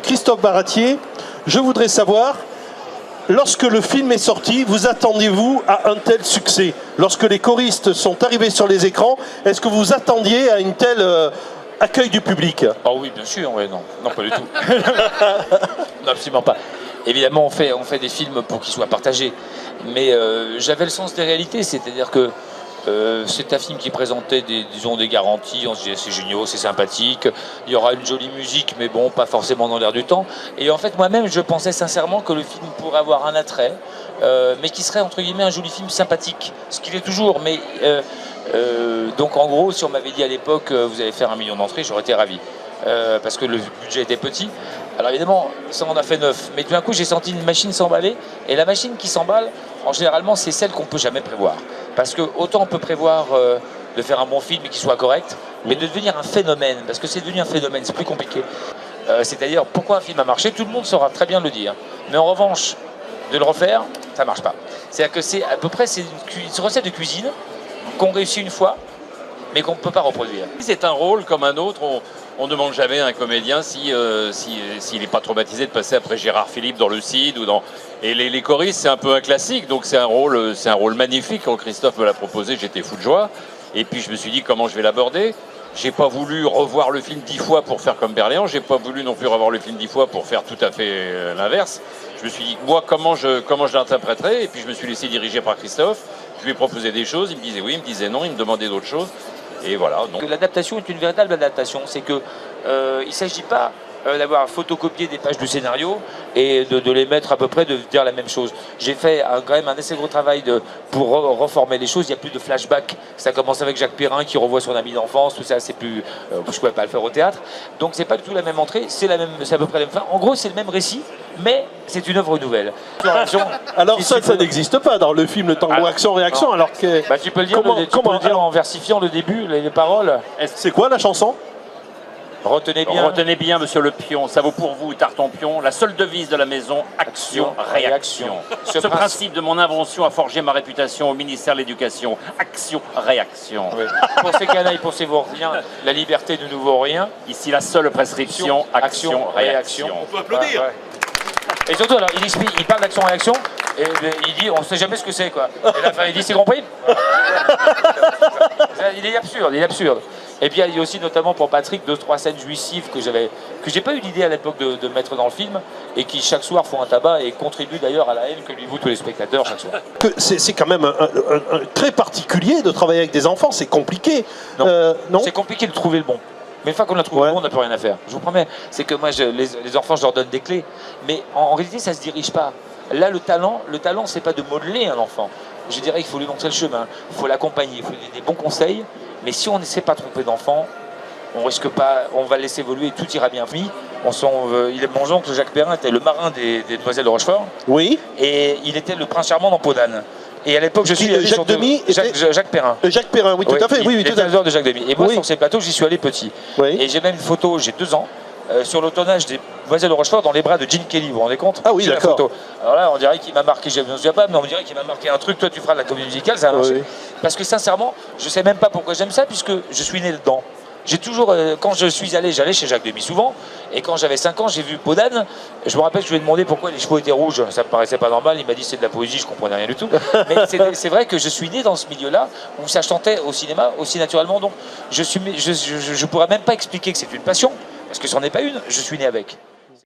Christophe Baratier, je voudrais savoir, lorsque le film est sorti, vous attendiez-vous à un tel succès? Lorsque les choristes sont arrivés sur les écrans, est-ce que vous attendiez à une telle accueil du public? Oh oui, bien sûr, ouais, non, pas du tout. Non, absolument pas. Évidemment, on fait des films pour qu'ils soient partagés, mais j'avais le sens des réalités, c'est-à-dire que c'est un film qui présentait disons, des garanties, on se disait c'est génial, c'est sympathique, il y aura une jolie musique, mais bon, pas forcément dans l'air du temps. Et en fait, moi-même, je pensais sincèrement que le film pourrait avoir un attrait, mais qui serait, entre guillemets, un joli film sympathique, ce qu'il est toujours, mais... donc en gros, si on m'avait dit à l'époque vous allez faire 1 million d'entrées, j'aurais été ravi. Parce que le budget était petit. Alors évidemment, ça on a fait 9. Mais tout d'un coup, j'ai senti une machine s'emballer. Et la machine qui s'emballe, généralement, c'est celle qu'on ne peut jamais prévoir. Parce que autant on peut prévoir de faire un bon film et qu'il soit correct, mais de devenir un phénomène, parce que c'est devenu un phénomène, c'est plus compliqué. C'est-à-dire, pourquoi un film a marché, tout le monde saura très bien le dire. Mais en revanche, de le refaire, ça ne marche pas. C'est-à-dire que c'est à peu près une recette de cuisine qu'on réussit une fois, mais qu'on ne peut pas reproduire. C'est un rôle comme un autre. On ne demande jamais à un comédien s'il n'est pas traumatisé de passer après Gérard Philippe dans Le Cid ou dans... Et les choristes, c'est un peu un classique, donc c'est un rôle magnifique. Quand Christophe me l'a proposé, j'étais fou de joie. Et puis je me suis dit comment je vais l'aborder. J'ai pas voulu revoir le film 10 fois pour faire comme Berléand. J'ai pas voulu non plus revoir le film 10 fois pour faire tout à fait l'inverse. Je me suis dit moi comment je l'interpréterais. Et puis je me suis laissé diriger par Christophe. Je lui ai proposé des choses. Il me disait oui, il me disait non, il me demandait d'autres choses. Et voilà. L'adaptation est une véritable adaptation. C'est que il ne s'agit pas d'avoir photocopié des pages du scénario et de les mettre à peu près, de dire la même chose. J'ai fait quand même un assez gros travail pour reformer les choses. Il n'y a plus de flashback. Ça commence avec Jacques Perrin qui revoit son ami d'enfance. Tout ça, c'est plus. Je ne pouvais pas le faire au théâtre. Donc c'est pas du tout la même entrée. C'est à peu près la même fin. En gros, c'est le même récit, mais c'est une œuvre nouvelle. Alors ça n'existe pas dans le film, le tango action-réaction. Alors que bah, tu peux le dire, en versifiant le début, les paroles. C'est quoi la chanson? Retenez bien, monsieur le pion, ça vaut pour vous, Tartampion, la seule devise de la maison, action-réaction. Ce principe de mon invention a forgé ma réputation au ministère de l'Éducation. Action-réaction. Oui. Pour ces canailles, pensez-vous rien, la liberté ne nous vaut rien. Ici, la seule prescription, action-réaction. On peut applaudir. Et surtout, alors, il parle d'action-réaction, et il dit, on ne sait jamais ce que c'est, quoi. Et là, il dit, c'est compris. Il est absurde. Et puis il y a aussi notamment pour Patrick 2-3 scènes jouissives que j'ai pas eu l'idée à l'époque de mettre dans le film et qui chaque soir font un tabac et contribuent d'ailleurs à la haine que lui vouent tous les spectateurs chaque soir. C'est quand même un très particulier de travailler avec des enfants, c'est compliqué. Non, c'est compliqué de trouver le bon. Mais une fois qu'on a trouvé le bon, on n'a plus rien à faire. Je vous promets, c'est que moi les enfants je leur donne des clés, mais en réalité ça se dirige pas. Là le talent c'est pas de modeler un enfant. Je dirais qu'il faut lui montrer le chemin, il faut l'accompagner, il faut lui donner des bons conseils. Mais si on ne sait pas tromper d'enfant, on risque pas, on va le laisser évoluer et tout ira bien. Mon oncle Jacques Perrin était le marin des Demoiselles de Rochefort. Oui. Et il était le prince charmant dans Peau d'âne. Et à l'époque, je suis allé Jacques Demy Jacques Perrin. Jacques Perrin, oui, tout à fait. Oui, tout à fait. De Jacques Demy. Et moi, sur ces plateaux, j'y suis allé petit. Oui. Et j'ai même une photo, j'ai 2 ans. Sur le tournage des Demoiselles de Rochefort dans les bras de Gene Kelly, vous vous rendez compte? Ah oui, d'accord. Alors là, on dirait qu'il m'a marqué, je ne me souviens pas, mais on dirait qu'il m'a marqué un truc, toi tu feras de la comédie musicale, ça a marché. Oui. Parce que sincèrement, je ne sais même pas pourquoi j'aime ça, puisque je suis né dedans. J'ai toujours, quand je suis allé, j'allais chez Jacques Demy souvent, et quand j'avais 5 ans, j'ai vu Peau d'âne. Je me rappelle que je lui ai demandé pourquoi les chevaux étaient rouges, ça me paraissait pas normal, il m'a dit c'est de la poésie, je comprenais rien du tout. Mais c'est vrai que je suis né dans ce milieu-là, où ça chantait au cinéma aussi naturellement, donc je pourrais même pas expliquer que c'est une passion, parce que ce n'en est pas une, je suis né avec.